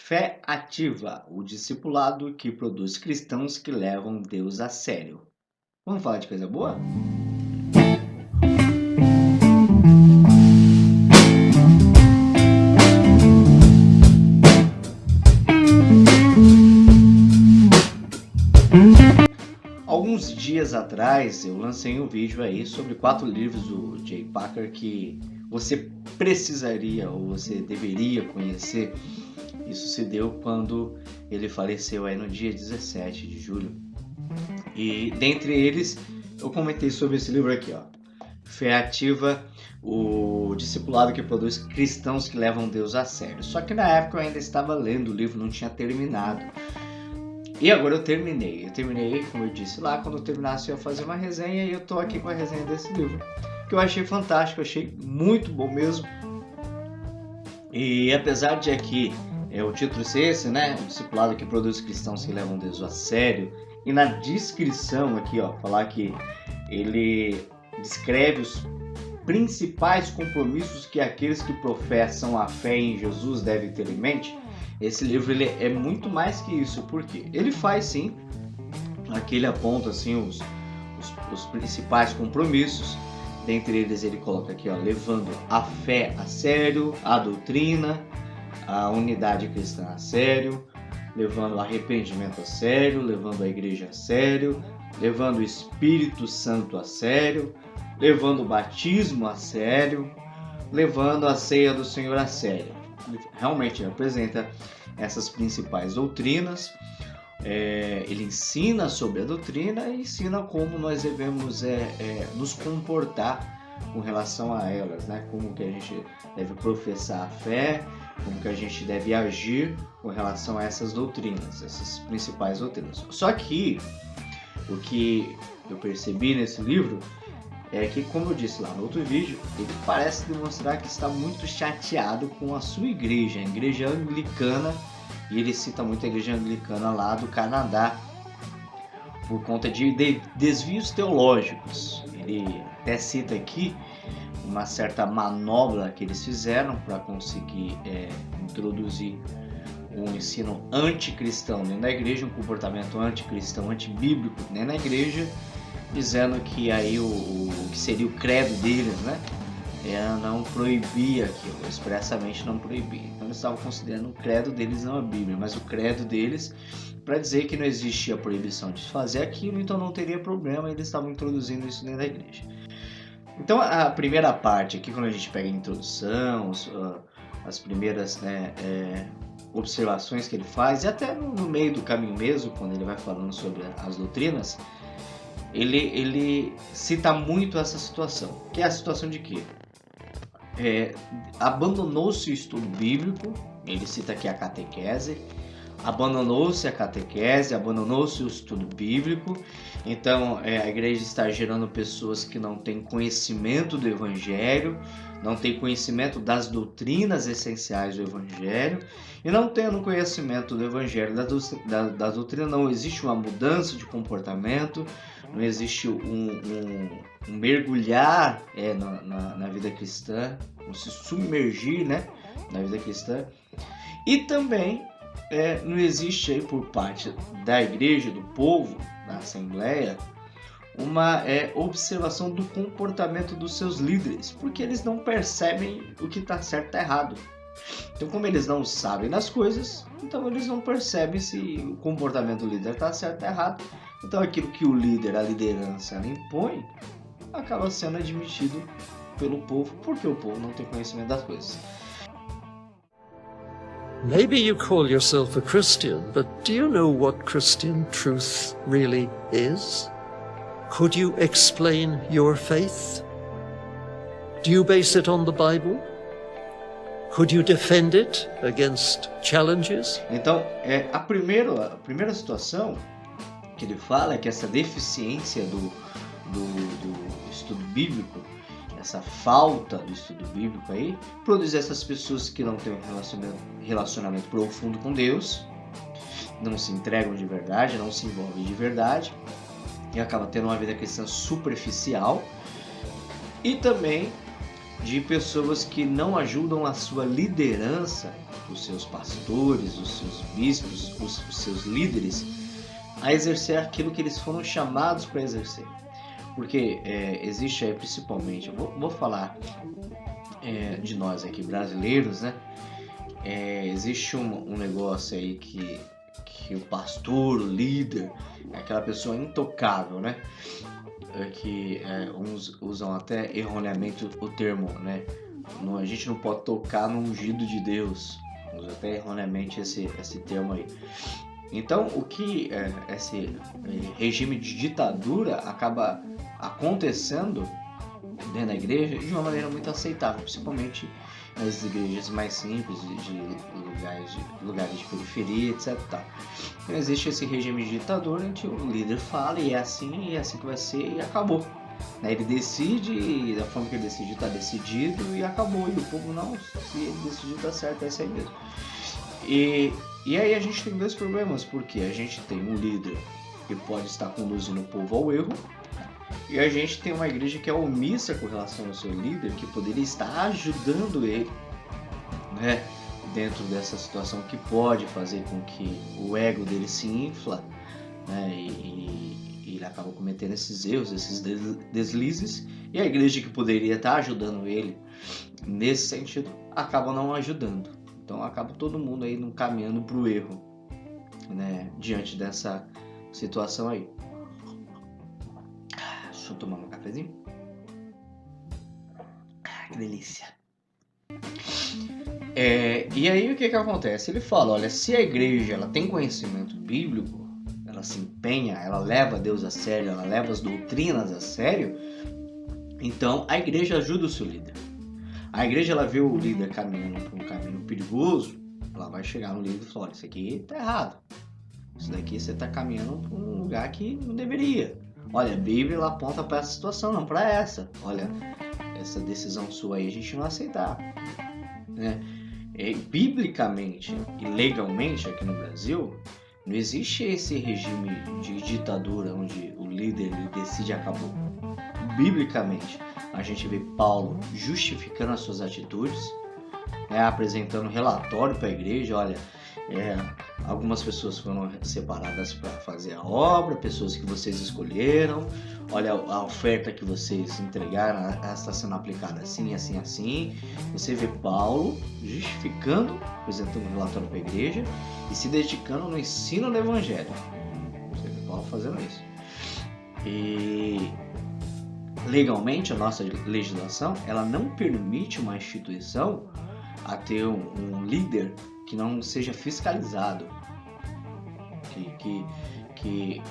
Fé ativa, o discipulado que produz cristãos que levam Deus a sério. Vamos falar de coisa boa? Alguns dias atrás eu lancei um vídeo aí sobre 4 livros do Jay Packer que você precisaria ou você deveria conhecer. Isso se deu quando ele faleceu aí no dia 17 de julho. E dentre eles, eu comentei sobre esse livro aqui, ó. Fé Ativa, o discipulado que produz cristãos que levam Deus a sério. Só que na época eu ainda estava lendo o livro, não tinha terminado. E agora eu terminei. Eu terminei, como eu disse lá, quando eu terminasse eu ia fazer uma resenha e eu tô aqui com a resenha desse livro. Que eu achei fantástico, eu achei muito bom mesmo. E apesar de aqui o título ser esse, né? O discipulado que produz cristãos que levam Deus a sério. E na descrição aqui, ó, falar que ele descreve os principais compromissos que aqueles que professam a fé em Jesus devem ter em mente. Esse livro ele é muito mais que isso, porque ele faz sim, aqui ele aponta assim os principais compromissos. Dentre eles ele coloca aqui, ó, levando a fé a sério, a doutrina, a unidade cristã a sério, levando o arrependimento a sério, levando a igreja a sério, levando o Espírito Santo a sério, levando o batismo a sério, levando a ceia do Senhor a sério. Ele realmente apresenta essas principais doutrinas, ele ensina sobre a doutrina e ensina como nós devemos nos comportar com relação a elas, né? Como que a gente deve professar a fé, como que a gente deve agir com relação a essas doutrinas, essas principais doutrinas. Só que o que eu percebi nesse livro é que, como eu disse lá no outro vídeo, ele parece demonstrar que está muito chateado com a sua igreja, a igreja anglicana, e ele cita muito a igreja anglicana lá do Canadá, por conta de desvios teológicos. Ele até cita aqui uma certa manobra que eles fizeram para conseguir introduzir um ensino anticristão dentro da igreja, um comportamento anticristão, antibíblico dentro da igreja, dizendo que aí o que seria o credo deles, né, não proibia aquilo, expressamente não proibia. Então eles estavam considerando o credo deles não a Bíblia, mas o credo deles para dizer que não existia proibição de fazer aquilo, então não teria problema, eles estavam introduzindo isso dentro da igreja. Então a primeira parte aqui, quando a gente pega a introdução, as primeiras observações que ele faz, e até no meio do caminho mesmo, quando ele vai falando sobre as doutrinas, ele cita muito essa situação, que é a situação de que abandonou-se o estudo bíblico. Ele cita aqui a catequese, abandonou-se a catequese, abandonou-se o estudo bíblico. Então a igreja está gerando pessoas que não têm conhecimento do evangelho, não têm conhecimento das doutrinas essenciais do evangelho, e não tendo conhecimento do evangelho, da doutrina, não existe uma mudança de comportamento, não existe um mergulhar na vida cristã, um se submergir, né, na vida cristã. E também não existe aí por parte da igreja, do povo, da assembleia, uma observação do comportamento dos seus líderes, porque eles não percebem o que está certo e está errado. Então, como eles não sabem das coisas, então eles não percebem se o comportamento do líder está certo ou errado. Então aquilo que o líder, a liderança, ela impõe, acaba sendo admitido pelo povo, porque o povo não tem conhecimento das coisas. Maybe you call yourself a Christian, but do you know what Christian truth really is? Could you explain your faith? Do you base it on the Bible? Could you defend it against challenges? Então, a primeira situação que ele fala é que essa deficiência do estudo bíblico, essa falta do estudo bíblico aí, produz essas pessoas que não têm um relacionamento profundo com Deus, não se entregam de verdade, não se envolvem de verdade, e acaba tendo uma vida cristã superficial, e também de pessoas que não ajudam a sua liderança os seus pastores, os seus bispos, os seus líderes a exercer aquilo que eles foram chamados para exercer. Porque existe aí principalmente, vou falar de nós aqui brasileiros, né? Existe um negócio aí que o pastor, o líder, é aquela pessoa intocável, né? Que uns usam até erroneamente o termo, né? A gente não pode tocar no ungido de Deus. Usa até erroneamente esse termo aí. Então, o que esse regime de ditadura acaba acontecendo dentro da igreja de uma maneira muito aceitável, principalmente nas igrejas mais simples, de lugares de periferia, etc. Então, existe esse regime de ditadura em que o líder fala e é assim que vai ser e acabou. Ele decide e da forma que ele decide está decidido e acabou. E o povo não, se ele decidir está certo, é isso aí mesmo. E aí a gente tem dois problemas, porque a gente tem um líder que pode estar conduzindo o povo ao erro, e a gente tem uma igreja que é omissa com relação ao seu líder, que poderia estar ajudando ele, né, dentro dessa situação que pode fazer com que o ego dele se infla, né, e ele acaba cometendo esses erros, esses deslizes, e a igreja que poderia estar ajudando ele nesse sentido acaba não ajudando. Então acaba todo mundo aí caminhando para o erro, né, diante dessa situação aí. Deixa eu tomar um cafezinho. Que delícia. E aí o que acontece? Ele fala, olha, se a igreja ela tem conhecimento bíblico, ela se empenha, ela leva Deus a sério, ela leva as doutrinas a sério, então a igreja ajuda o seu líder. A igreja ela vê o líder caminhando por um caminho perigoso, ela vai chegar no líder e falar, olha, isso aqui tá errado. Isso daqui você tá caminhando para um lugar que não deveria. Olha, a Bíblia ela aponta para essa situação, não para essa. Olha, essa decisão sua aí a gente não aceitar, né? Biblicamente e legalmente aqui no Brasil, não existe esse regime de ditadura onde o líder ele decide e acabou. Biblicamente, a gente vê Paulo justificando as suas atitudes, apresentando relatório para a igreja, olha, algumas pessoas foram separadas para fazer a obra, pessoas que vocês escolheram, olha a oferta que vocês entregaram, ela está sendo aplicada assim, assim, assim. Você vê Paulo justificando, apresentando um relatório para a igreja e se dedicando no ensino do evangelho. Você vê Paulo fazendo isso. E legalmente a nossa legislação ela não permite uma instituição a ter um líder que não seja fiscalizado, que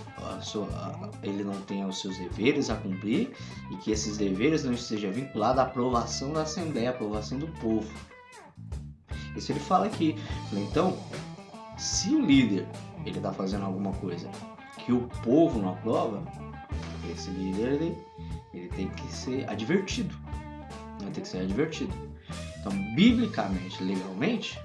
ele não tenha os seus deveres a cumprir e que esses deveres não estejam vinculados à aprovação da Assembleia, à aprovação do povo. Isso ele fala aqui. Então, se o líder ele está fazendo alguma coisa que o povo não aprova, esse líder ele tem que ser advertido. Ele tem que ser advertido. Então, biblicamente, legalmente,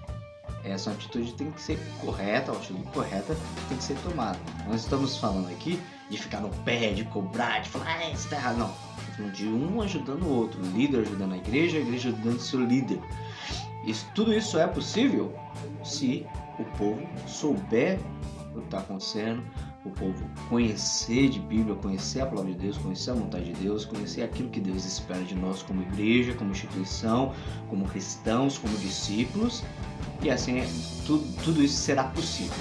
essa atitude tem que ser correta, a atitude correta tem que ser tomada. Nós estamos falando aqui de ficar no pé, de cobrar, de falar, isso está errado. Não, estamos falando de um ajudando o outro, o líder ajudando a igreja ajudando o seu líder. Tudo isso é possível se o povo souber o que está acontecendo, o povo conhecer de Bíblia, conhecer a palavra de Deus, conhecer a vontade de Deus, conhecer aquilo que Deus espera de nós como igreja, como instituição, como cristãos, como discípulos, e assim tudo isso será possível.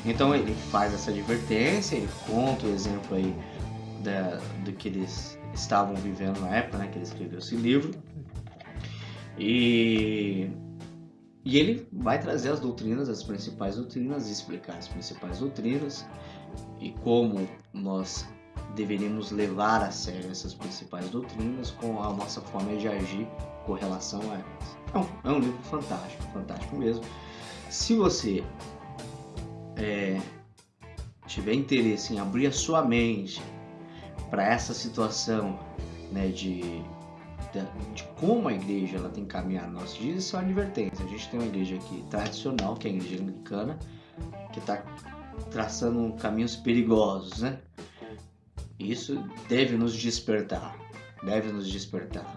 Então ele faz essa advertência, ele conta o exemplo aí do que eles estavam vivendo na época, né, que ele escreveu esse livro, e ele vai trazer as doutrinas, as principais doutrinas, explicar as principais doutrinas e como nós deveríamos levar a sério essas principais doutrinas com a nossa forma de agir com relação a elas. É um livro fantástico, fantástico mesmo. Se você tiver interesse em abrir a sua mente para essa situação, né, de como a igreja ela tem que caminhar nos nossos dias, isso é uma advertência. A gente tem uma igreja aqui tradicional, que é a igreja anglicana, que está traçando caminhos perigosos, né? Isso deve nos despertar,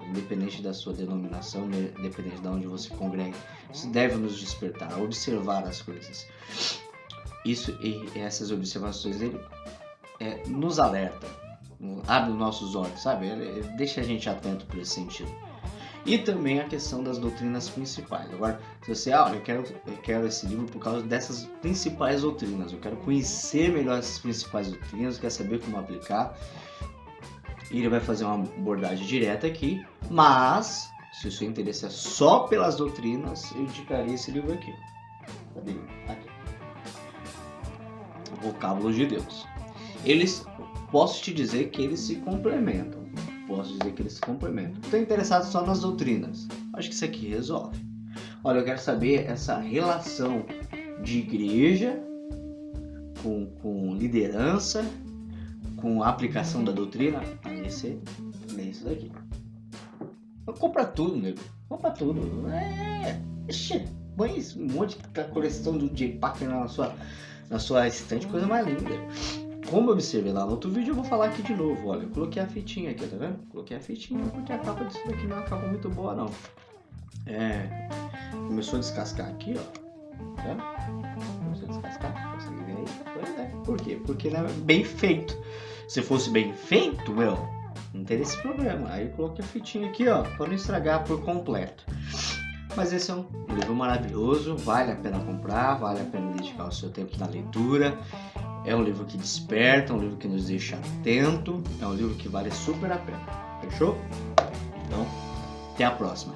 independente da sua denominação, independente de onde você congrega. Isso deve nos despertar, observar as coisas. Isso e essas observações ele nos alerta, abre os nossos olhos, sabe? Ele deixa a gente atento por esse sentido. E também a questão das doutrinas principais. Agora, se você, eu quero esse livro por causa dessas principais doutrinas, eu quero conhecer melhor essas principais doutrinas, eu quero saber como aplicar. E ele vai fazer uma abordagem direta aqui, mas se o seu interesse é só pelas doutrinas, eu indicaria esse livro aqui. Cadê? Aqui. Vocábulos de Deus. Posso te dizer que eles se complementam. Estou interessado só nas doutrinas. Acho que isso aqui resolve. Olha, eu quero saber essa relação de igreja com liderança, com a aplicação da doutrina. Esse daqui. Compra tudo, nego. Compra tudo. Põe um monte de coleção do J. Packer na sua estante, coisa mais linda. Como eu observei lá no outro vídeo, eu vou falar aqui de novo. Olha, eu coloquei a fitinha aqui, tá vendo? Coloquei a fitinha porque a capa disso daqui não é uma capa muito boa, não. Começou a descascar aqui, ó. Tá vendo? Começou a descascar. Consegue ver aí? Pois é. Por quê? Porque não é bem feito. Se fosse bem feito, não teria esse problema. Aí eu coloquei a fitinha aqui, ó, para não estragar por completo. Mas esse é um livro maravilhoso, vale a pena comprar, vale a pena dedicar o seu tempo na leitura. É um livro que desperta, um livro que nos deixa atento, é um livro que vale super a pena. Fechou? Então, até a próxima.